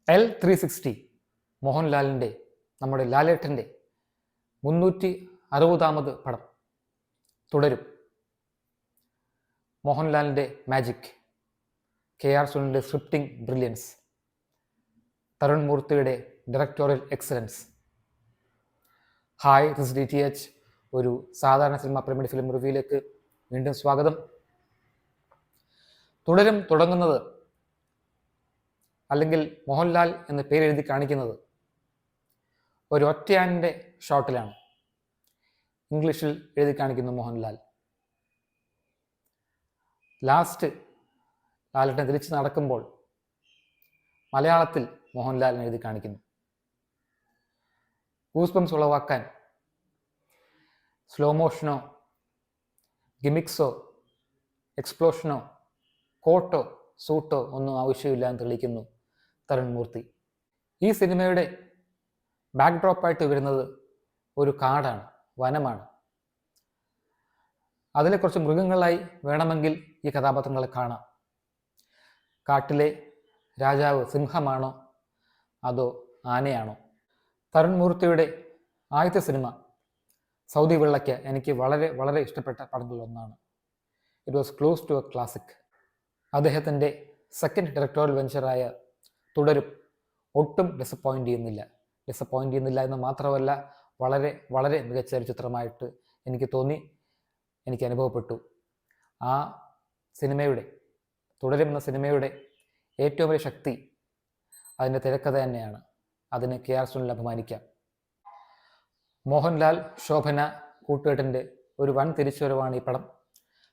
L360 മോഹൻലാലിൻ്റെ, നമ്മുടെ ലാലേട്ടൻ്റെ 360ാമത് പടം തുടരും. മോഹൻലാലിൻ്റെ മാജിക്, KR സുനിലിൻ്റെ സ്ക്രിപ്റ്റിംഗ് ബ്രില്യൻസ്, തരുൺ മൂർത്തിയുടെ directorial excellence. Hi, this DTH. ഒരു സാധാരണ സിനിമ പ്രേമിയുടെ ഫിലിം റിവ്യൂയിലേക്ക് വീണ്ടും സ്വാഗതം. തുടരും തുടങ്ങുന്നത്, അല്ലെങ്കിൽ മോഹൻലാൽ എന്ന പേരെഴുതി കാണിക്കുന്നത് ഒരു ഒറ്റയാൻ്റെ ഷോട്ടിലാണ്. ഇംഗ്ലീഷിൽ എഴുതി കാണിക്കുന്നു മോഹൻലാൽ. ലാസ്റ്റ് ലാലേട്ടൻ തിരിച്ച് നടക്കുമ്പോൾ മലയാളത്തിൽ മോഹൻലാലിനെ എഴുതി കാണിക്കുന്നു. ഗൂസ്ബംസ് ഉളവാക്കാൻ സ്ലോ മോഷനോ, ഗിമിക്സോ, എക്സ്പ്ലോഷനോ, കോട്ടോ സൂട്ടോ ഒന്നും ആവശ്യമില്ല എന്ന് തെളിയിക്കുന്നു തരുൺ മൂർത്തി. ഈ സിനിമയുടെ ബാക്ക്ഡ്രോപ്പായിട്ട് വരുന്നത് ഒരു കാടാണ്, വനമാണ്. അതിലെ കുറച്ച് മൃഗങ്ങളായി വേണമെങ്കിൽ ഈ കഥാപാത്രങ്ങളെ കാണാം. കാട്ടിലെ രാജാവ് സിംഹമാണോ അതോ ആനയാണോ? തരുൺ മൂർത്തിയുടെ ആദ്യത്തെ സിനിമ സൗദി വെള്ളയ്ക്ക് എനിക്ക് വളരെ വളരെ ഇഷ്ടപ്പെട്ട പടങ്ങളിലൊന്നാണ്. It was close to a classic. അദ്ദേഹത്തിൻ്റെ സെക്കൻഡ് ഡയറക്ടോറിയൽ വെഞ്ചറായ തുടരും ഒട്ടും ഡിസപ്പോയിൻ്റ് ചെയ്യുന്നില്ല എന്ന് മാത്രമല്ല, വളരെ വളരെ മികച്ച ഒരു ചിത്രമായിട്ട് എനിക്ക് തോന്നി, എനിക്ക് അനുഭവപ്പെട്ടു. ആ സിനിമയുടെ, തുടരും എന്ന സിനിമയുടെ ഏറ്റവും വലിയ ശക്തി അതിൻ്റെ തിരക്കഥ തന്നെയാണ്. അതിന് KR സുനിൽ അഭിമാനിക്കാം. മോഹൻലാൽ ശോഭന കൂട്ടുകെട്ടിൻ്റെ ഒരു വൻ തിരിച്ചുവരവാണ് ഈ പടം.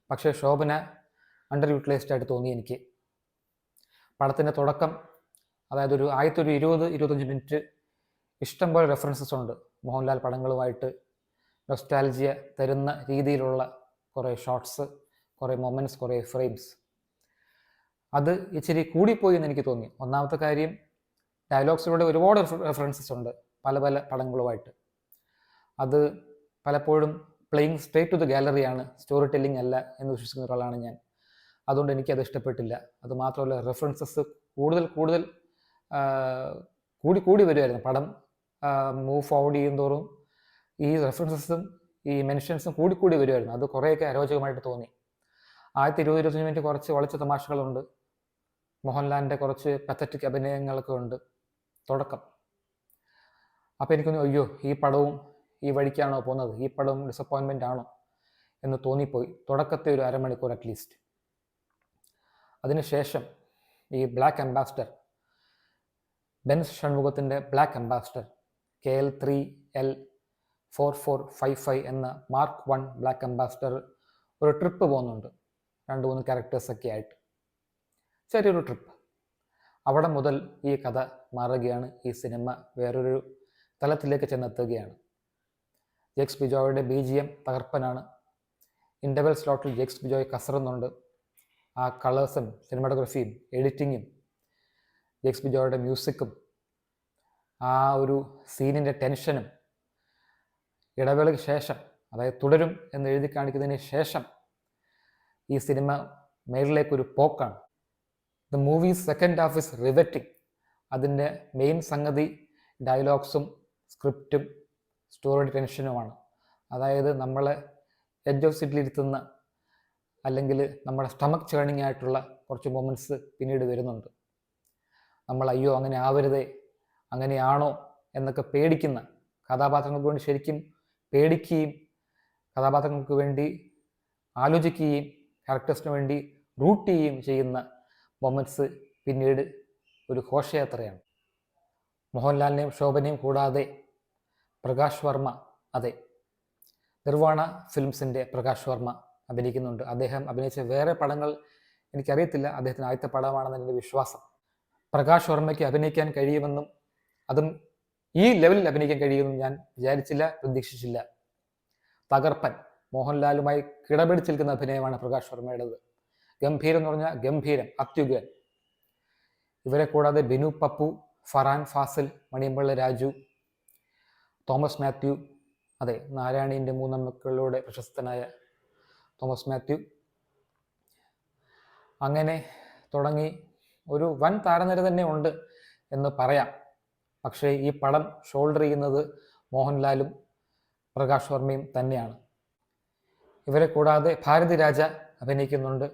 പക്ഷേ ശോഭന അണ്ടർ യൂട്ടിലൈസ്ഡ് ആയിട്ട് തോന്നി എനിക്ക്. പടത്തിൻ്റെ തുടക്കം, അതായത് ഒരു 20-25 മിനിറ്റ് ഇഷ്ടംപോലെ റെഫറൻസസ് ഉണ്ട് മോഹൻലാൽ പടങ്ങളുമായിട്ട്. നൊസ്റ്റാൾജിയ തരുന്ന രീതിയിലുള്ള കുറേ ഷോട്ട്സ്, കുറേ മൊമെൻറ്റ്സ്, കുറേ ഫ്രെയിംസ്. അത് ഇച്ചിരി കൂടിപ്പോയി എന്ന് എനിക്ക് തോന്നി. ഒന്നാമത്തെ കാര്യം, ഡയലോഗ്സിലൂടെ ഒരുപാട് റെഫറൻസസ് ഉണ്ട് പല പല പടങ്ങളുമായിട്ട്. അത് പലപ്പോഴും പ്ലേയിങ് സ്ട്രേറ്റ് ടു ദ ഗാലറിയാണ്, സ്റ്റോറി ടെല്ലിംഗ് അല്ല എന്ന് വിശ്വസിക്കുന്ന ഒരാളാണ് ഞാൻ. അതുകൊണ്ട് എനിക്കത് ഇഷ്ടപ്പെട്ടില്ല. അതുമാത്രമല്ല, റെഫറൻസസ് കൂടുതൽ കൂടി വരുമായിരുന്നു. പടം മൂവ് ഫോർവേഡ് ചെയ്യുന്തോറും ഈ റെഫറൻസസും ഈ മെൻഷൻസും കൂടി വരുമായിരുന്നു. അത് കുറേയൊക്കെ അരോചകമായിട്ട് തോന്നി. ആദ്യത്തെ 20-25 മിനിറ്റ് കുറച്ച് ഒളിച്ച തമാശകളുണ്ട്. മോഹൻലാലിൻ്റെ കുറച്ച് പത്തറ്റിക് അഭിനയങ്ങളൊക്കെ ഉണ്ട് തുടക്കം. അപ്പോൾ എനിക്കൊന്ന്, അയ്യോ, ഈ പടവും ഈ വഴിക്കാണോ പോകുന്നത്, ഈ പടവും ഡിസപ്പോയിൻമെൻ്റ് ആണോ എന്ന് തോന്നിപ്പോയി തുടക്കത്തെ ഒരു അരമണിക്കൂർ അറ്റ്ലീസ്റ്റ്. അതിനുശേഷം ഈ ബ്ലാക്ക് അംബാസിഡർ, ബെൻസ് ഷൺമുഖത്തിൻ്റെ ബ്ലാക്ക് അംബാസിഡർ, KL3L4455 എന്ന മാർക്ക് 1 ബ്ലാക്ക് അംബാസിഡർ ഒരു ട്രിപ്പ് പോകുന്നുണ്ട് 2-3 ക്യാരക്ടേഴ്സൊക്കെ ആയിട്ട്. ചെറിയൊരു ട്രിപ്പ്. അവിടെ മുതൽ ഈ കഥ മാറുകയാണ്. ഈ സിനിമ വേറൊരു തലത്തിലേക്ക് ചെന്നെത്തുകയാണ്. ജെക്സ് ബിജോയുടെ BGM തകർപ്പനാണ്. ഇൻ്റർവെൽ സ്ലോട്ടിൽ ജെക്സ് ബിജോയ് കസറുന്നുണ്ട്. ആ കളേഴ്സും സിനിമാറ്റോഗ്രഫിയും എഡിറ്റിങ്ങും ജെക്സ് ബിജോയുടെ മ്യൂസിക്കും ആ ഒരു സീനിൻ്റെ ടെൻഷനും ഇടവേളയ്ക്ക് ശേഷം, അതായത് തുടരും എന്ന് എഴുതി കാണിക്കുന്നതിന് ശേഷം ഈ സിനിമ മേളിലേക്കൊരു പോക്കാണ്. The movies second half is riveting. അതിൻ്റെ മെയിൻ സംഗതി ഡയലോഗ്സും സ്ക്രിപ്റ്റും സ്റ്റോറി ടെൻഷനുമാണ്. അതായത് നമ്മളെ എഡ്ജ് ഓഫ് സീറ്റിലിരുത്തുന്ന, അല്ലെങ്കിൽ നമ്മുടെ സ്റ്റമക്ക് ചേണിങ് ആയിട്ടുള്ള കുറച്ച് മൊമെൻറ്റ്സ് പിന്നീട് വരുന്നുണ്ട്. നമ്മൾ അയ്യോ അങ്ങനെ ആവരുതേ, അങ്ങനെയാണോ എന്നൊക്കെ പേടിക്കുന്ന, കഥാപാത്രങ്ങൾക്ക് വേണ്ടി ശരിക്കും പേടിക്കുകയും കഥാപാത്രങ്ങൾക്ക് വേണ്ടി ആലോചിക്കുകയും ക്യാരക്ടേഴ്സിന് വേണ്ടി റൂട്ട് ചെയ്യുകയും ചെയ്യുന്ന മൊമെൻറ്റ്സ് പിന്നീട് ഒരു ഘോഷയാത്രയാണ്. മോഹൻലാലിനെയും ശോഭനയും കൂടാതെ പ്രകാശ് വർമ്മ, അതെ, നിർവാണ ഫിലിംസിൻ്റെ പ്രകാശ് വർമ്മ അഭിനയിക്കുന്നുണ്ട്. അദ്ദേഹം അഭിനയിച്ച വേറെ പടങ്ങൾ എനിക്കറിയത്തില്ല, അദ്ദേഹത്തിന് ആദ്യത്തെ പടമാണെന്ന് എൻ്റെ വിശ്വാസം. പ്രകാശ് വർമ്മയ്ക്ക് അഭിനയിക്കാൻ കഴിയുമെന്നും അതും ഈ ലെവലിൽ അഭിനയിക്കാൻ കഴിയുമെന്നും ഞാൻ വിചാരിച്ചില്ല, പ്രതീക്ഷിച്ചില്ല. തകർപ്പൻ, മോഹൻലാലുമായി കിടപിടിച്ച് നിൽക്കുന്ന അഭിനയമാണ് പ്രകാശ് വർമ്മയുടേത്. ഗംഭീരം എന്ന് പറഞ്ഞാൽ ഗംഭീരം, അത്യുഗ്രൻ. ഇവരെ കൂടാതെ ബിനു പപ്പു, ഫറാൻ ഫാസിൽ, മണിയമ്പിള്ള രാജു, തോമസ് മാത്യു, അതെ, നാരായണീൻ്റെ 3 മക്കളിലൂടെ പ്രശസ്തനായ തോമസ് മാത്യു. അങ്ങനെ തുടങ്ങി ഒരു വൻ താരനിര തന്നെ ഉണ്ട് എന്ന് പറയാം. പക്ഷേ ഈ പടം ഷോൾഡർ ചെയ്യുന്നത് മോഹൻലാലും പ്രകാശ് വർമ്മയും തന്നെയാണ്. ഇവരെ കൂടാതെ ഭാരതി രാജ അഭിനയിക്കുന്നുണ്ട്,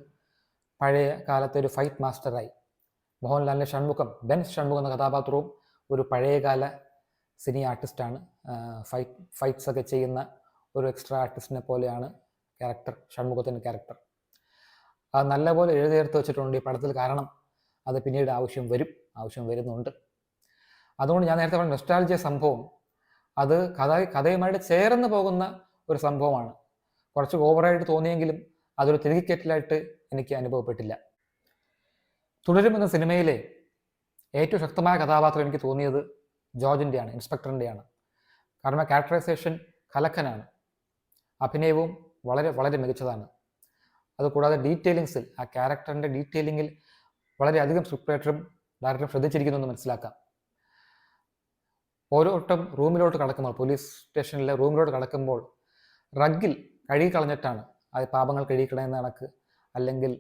പഴയ കാലത്തെ ഒരു ഫൈറ്റ് മാസ്റ്ററായി. മോഹൻലാലിൻ്റെ ഷൺമുഖം, ബെൻ ഷൺമുഖം എന്ന കഥാപാത്രവും ഒരു പഴയകാല സിനി ആർട്ടിസ്റ്റാണ്. ഫൈറ്റ്സ് ഒക്കെ ചെയ്യുന്ന ഒരു എക്സ്ട്രാ ആർട്ടിസ്റ്റിനെ പോലെയാണ് ഷൺമുഖത്തിൻ്റെ ക്യാരക്ടർ. അത് നല്ലപോലെ എഴുതിയേർത്ത് വെച്ചിട്ടുണ്ട് ഈ പടത്തിൽ. കാരണം അത് പിന്നീട് ആവശ്യം വരുന്നുണ്ട്. അതുകൊണ്ട് ഞാൻ നേരത്തെ പറഞ്ഞ നൊസ്റ്റാൾജിയ സംഭവം അത് കഥയുമായിട്ട് ചേർന്ന് പോകുന്ന ഒരു സംഭവമാണ്. കുറച്ച് ഓവറായിട്ട് തോന്നിയെങ്കിലും അതൊരു തിരികെക്കയറ്റലായിട്ട് എനിക്ക് അനുഭവപ്പെട്ടില്ല. തുടരും എന്ന സിനിമയിലെ ഏറ്റവും ശക്തമായ കഥാപാത്രം എനിക്ക് തോന്നിയത് ജോർജിൻ്റെയാണ്, ഇൻസ്പെക്ടറിൻ്റെയാണ്. കാരണം ക്യാരക്ടറൈസേഷൻ കലക്കനാണ്, അഭിനയവും വളരെ വളരെ മികച്ചതാണ്. അതുകൂടാതെ ഡീറ്റെയിലിങ്സിൽ, ആ ക്യാരക്ടറിൻ്റെ ഡീറ്റെയിലിങ്ങിൽ വളരെയധികം സ്ക്രിപ്റ്റ് റൈറ്ററും ഡയറക്ടറും ശ്രദ്ധിച്ചിരിക്കുന്നു എന്ന് മനസ്സിലാക്കാം. ഓരോ വട്ടം റൂമിലോട്ട് കടക്കുമ്പോൾ, പോലീസ് സ്റ്റേഷനിലെ റൂമിലോട്ട് കടക്കുമ്പോൾ റഗ്ഗിൽ കഴുകി കളഞ്ഞിട്ടാണ്, അത് പാപങ്ങൾ കഴുകിക്കളയുന്ന കണക്ക്, അല്ലെങ്കിൽ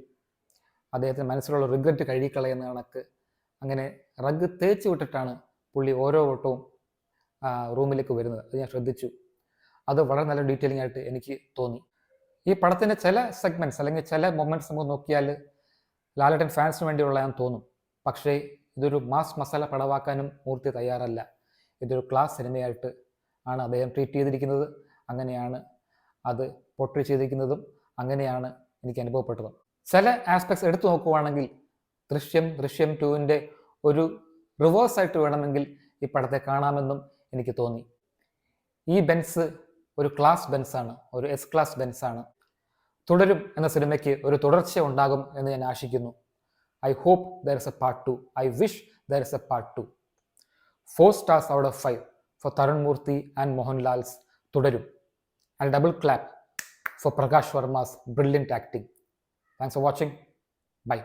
അദ്ദേഹത്തിന് മനസ്സിലുള്ള റിഗ്രറ്റ് കഴുകിക്കളയുന്ന കണക്ക്, അങ്ങനെ റഗ്ഗ് തേച്ച് വിട്ടിട്ടാണ് പുള്ളി ഓരോ വട്ടവും റൂമിലേക്ക് വരുന്നത്. അത് ഞാൻ ശ്രദ്ധിച്ചു. അത് വളരെ നല്ല ഡീറ്റെയിലിംഗ് ആയിട്ട് എനിക്ക് തോന്നി. ഈ പടത്തിൻ്റെ ചില സെഗ്മെൻറ്റ്സ് അല്ലെങ്കിൽ ചില മൊമെൻറ്റ്സ് നമുക്ക് നോക്കിയാൽ ലാലേട്ടൻ ഫാൻസിന് വേണ്ടിയുള്ളതാണെന്ന് തോന്നും. പക്ഷേ ഇതൊരു മാസ് മസാല പടമാക്കാനും മൂർത്തി തയ്യാറല്ല. ഇതൊരു ക്ലാസ് സിനിമയായിട്ട് ആണ് അദ്ദേഹം ട്രീറ്റ് ചെയ്തിരിക്കുന്നത്. അങ്ങനെയാണ് അത് പോർട്രേ ചെയ്തിരിക്കുന്നതും അങ്ങനെയാണ് എനിക്ക് അനുഭവപ്പെട്ടത്. ചില ആസ്പെക്ട്സ് എടുത്തു നോക്കുവാണെങ്കിൽ ദൃശ്യം 2ൻ്റെ ഒരു റിവേഴ്സായിട്ട് വേണമെങ്കിൽ ഈ പടത്തെ കാണാമെന്നും എനിക്ക് തോന്നി. ഈ ബെൻസ് ഒരു ക്ലാസ് ബെൻസാണ്, ഒരു എസ് ക്ലാസ് ബെൻസാണ്. തുടരും എന്ന സിനിമയ്ക്ക് ഒരു തുടർച്ച ഉണ്ടാകും എന്ന് ഞാൻ ആശിക്കുന്നു. I hope there is a part 2. I wish there is a part 2. 4 stars out of 5 for Tarun Murthy and Mohanlal's Thudarum, and a double clap for Prakash Varma's brilliant acting. Thanks for watching. Bye.